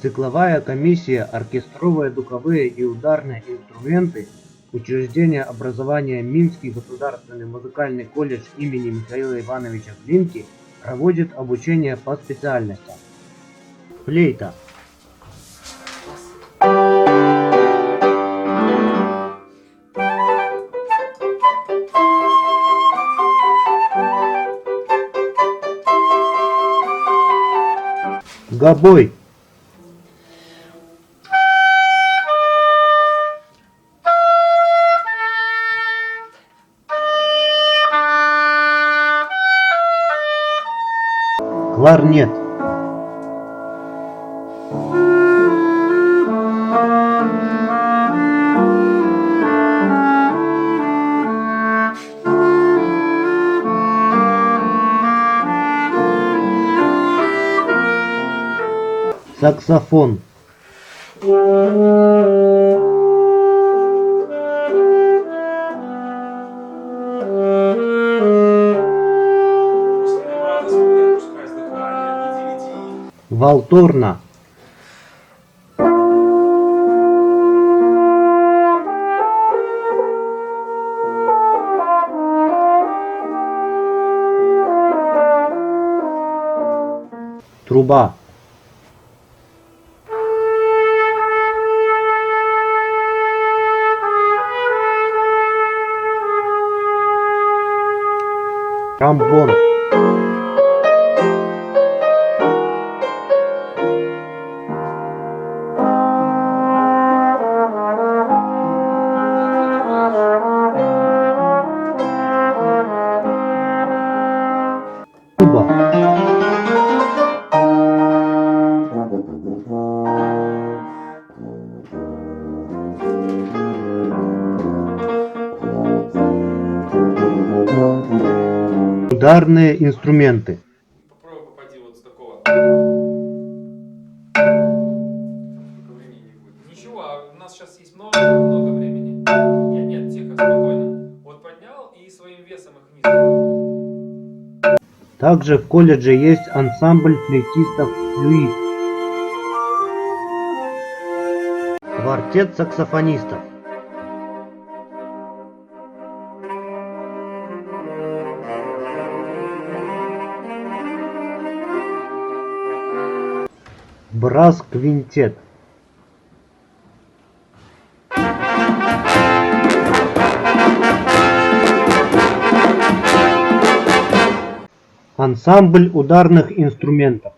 Цикловая комиссия «Оркестровые, духовые и ударные инструменты» учреждения образования Минский государственный музыкальный колледж имени Михаила Ивановича Глинки проводит обучение по специальностям. Флейта. Гобой. Кларнет. Саксофон. Валторна. Труба. Тромбон. Туба. Ударные инструменты. Попробуй попади вот с такого. Времени не будет. Ничего, у нас сейчас есть много времени. Нет, тихо, спокойно. Вот поднял и своим весом их вниз. Также в колледже есть ансамбль флейтистов «Флюид». Квартет саксофонистов. Брасс-квинтет. Ансамбль ударных инструментов.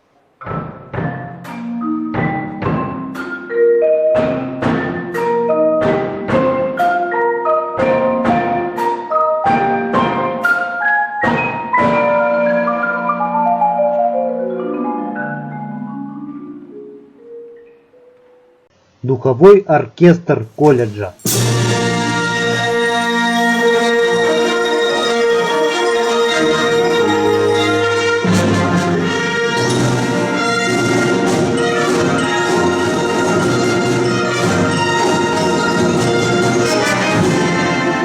Духовой оркестр колледжа.